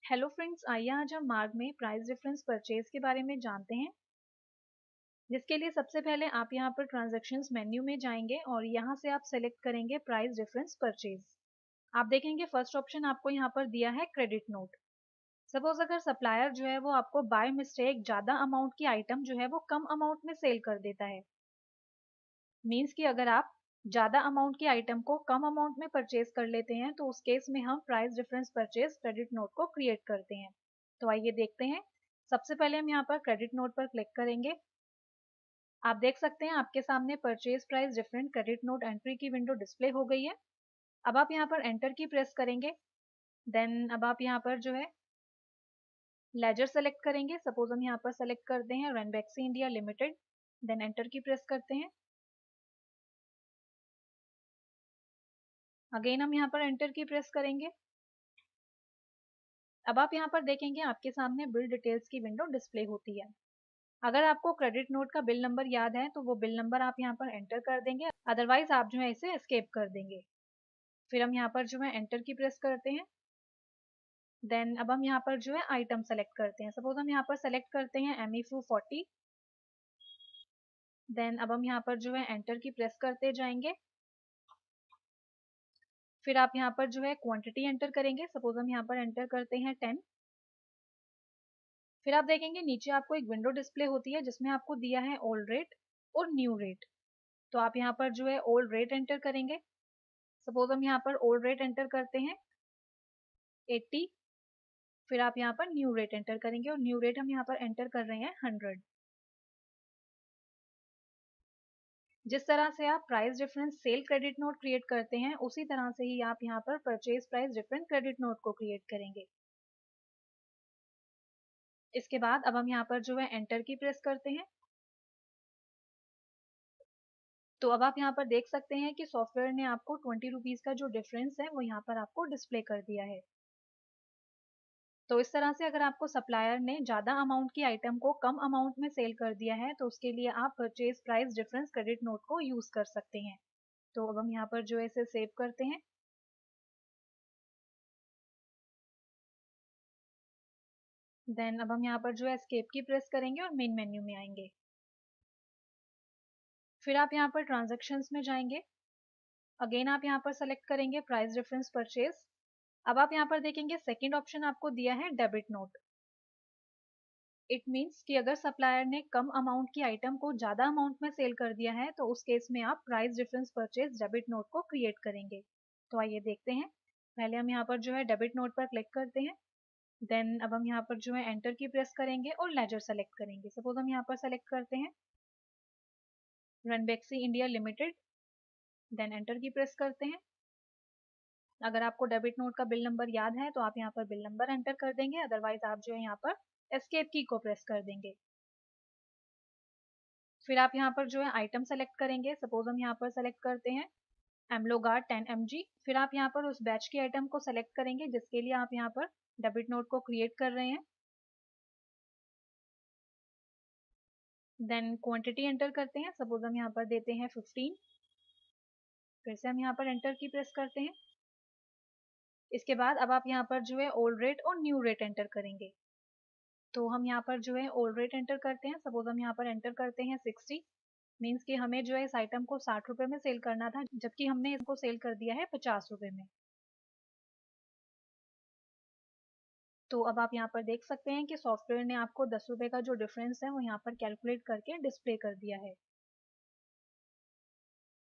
Hello friends, आइए आज हम मार्ग में प्राइस डिफरेंस परचेज के बारे में जानते हैं। जिसके लिए सबसे पहले आप यहाँ पर ट्रांजैक्शंस मेन्यू में जाएंगे और यहाँ से आप सेलेक्ट करेंगे प्राइस डिफरेंस परचेज। आप देखेंगे फर्स्ट ऑप्शन आपको यहाँ पर दिया है क्रेडिट नोट। सपोज अगर सप्लायर जो है वो आपको बाय मिस्टेक ज़्यादा अमाउंट की आइटम जो है वो कम अमाउंट में सेल कर देता है, मीन्स कि अगर आप ज़्यादा अमाउंट की आइटम को कम अमाउंट में परचेज कर लेते हैं तो उस केस में हम price difference purchase credit note को क्रिएट करते हैं। तो आइए देखते हैं। सबसे पहले हम यहाँ पर क्रेडिट नोट पर क्लिक करेंगे। आप देख सकते हैं आपके सामने purchase price different credit note entry की विंडो डिस्प्ले हो गई है। अब आप यहाँ पर एंटर की प्रेस करेंगे। देन अब आप यहाँ पर जो है लेजर सेलेक्ट करेंगे। सपोज हम यहाँ पर सेलेक्ट करते हैं Ranbaxy India limited. Then enter key press करते हैं। अगेन हम यहाँ पर एंटर की प्रेस करेंगे। अब आप यहाँ पर देखेंगे आपके सामने बिल डिटेल्स की विंडो डिस्प्ले होती है। अगर आपको क्रेडिट नोट का बिल नंबर याद है तो वो बिल नंबर आप यहाँ पर एंटर कर देंगे, अदरवाइज आप जो है इसे एस्केप कर देंगे। फिर हम यहाँ पर जो है एंटर की प्रेस करते हैं। देन अब हम यहाँ पर जो है आइटम सेलेक्ट करते हैं। सपोज हम यहाँ पर सेलेक्ट करते हैं MEFU 40। देन अब हम यहाँ पर जो है एंटर की प्रेस करते जाएंगे। फिर आप यहाँ पर जो है क्वांटिटी एंटर करेंगे। सपोज हम यहाँ पर एंटर करते हैं 10। फिर आप देखेंगे नीचे आपको एक विंडो डिस्प्ले होती है जिसमें आपको दिया है ओल्ड रेट और न्यू रेट। तो आप यहाँ पर जो है ओल्ड रेट एंटर करेंगे। सपोज हम यहाँ पर ओल्ड रेट एंटर करते हैं 80। फिर आप यहाँ पर न्यू रेट एंटर करेंगे और न्यू रेट हम यहाँ पर एंटर कर रहे हैं 100। जिस तरह से आप price difference cell credit note create करते हैं उसी तरह से ही आप यहाँ पर purchase price difference credit note को क्रिएट करेंगे। इसके बाद अब हम यहाँ पर जो है एंटर की प्रेस करते हैं। तो अब आप यहाँ पर देख सकते हैं कि सॉफ्टवेयर ने आपको 20 रुपीज़ का जो डिफरेंस है वो यहाँ पर आपको डिस्प्ले कर दिया है। तो इस तरह से अगर आपको सप्लायर ने ज़्यादा अमाउंट की आइटम को कम अमाउंट में सेल कर दिया है तो उसके लिए आप purchase price difference credit note को यूज़ कर सकते हैं। तो अब हम यहाँ पर जो है इसे सेव करते हैं। देन अब हम यहाँ पर जो है एस्केप की प्रेस करेंगे और मेन मेन्यू में आएंगे। फिर आप यहाँ पर ट्रांजैक्शंस में जाएंगे। अगेन आप यहाँ पर सेलेक्ट करेंगे प्राइस डिफरेंस परचेज। अब आप यहाँ पर देखेंगे सेकंड ऑप्शन आपको दिया है डेबिट नोट। इट मीन्स कि अगर सप्लायर ने कम अमाउंट की आइटम को ज़्यादा अमाउंट में सेल कर दिया है तो उस केस में आप price difference purchase debit note को क्रिएट करेंगे। तो आइए देखते हैं। पहले हम यहाँ पर जो है डेबिट नोट पर क्लिक करते हैं। देन अब हम यहाँ पर जो है एंटर की प्रेस करेंगे और लेजर सेलेक्ट करेंगे। सपोज हम यहाँ पर सेलेक्ट करते हैं Ranbaxy India limited. Then enter key press करते हैं। अगर आपको डेबिट नोट का बिल नंबर याद है तो आप यहाँ पर बिल नंबर एंटर कर देंगे, अदरवाइज आप जो है यहाँ पर एस्केप की को प्रेस कर देंगे। फिर आप यहाँ पर जो है आइटम सेलेक्ट करेंगे। सपोज हम यहाँ पर सेलेक्ट करते हैं एमलोगार्ड 10 mg। फिर आप यहाँ पर उस बैच की आइटम को सेलेक्ट करेंगे जिसके लिए आप यहाँ पर डेबिट नोट को क्रिएट कर रहे हैं। देन क्वांटिटी एंटर करते हैं। सपोज हम यहाँ पर देते हैं 15। फिर से हम यहाँ पर एंटर की प्रेस करते हैं। इसके बाद अब आप यहाँ पर जो है ओल्ड रेट और न्यू रेट एंटर करेंगे। तो हम यहाँ पर जो है ओल्ड रेट एंटर करते हैं। सपोज हम यहाँ पर एंटर करते हैं 60। मीन्स कि हमें जो है इस आइटम को 60 रुपये में सेल करना था, जबकि हमने इसको सेल कर दिया है 50 रुपये में। तो अब आप यहाँ पर देख सकते हैं कि सॉफ्टवेयर ने आपको 10 रुपये का जो डिफरेंस है वो यहाँ पर कैलकुलेट करके डिस्प्ले कर दिया है।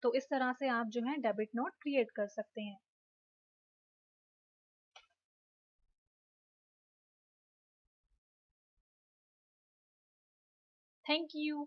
तो इस तरह से आप जो है डेबिट नोट क्रिएट कर सकते हैं। Thank you.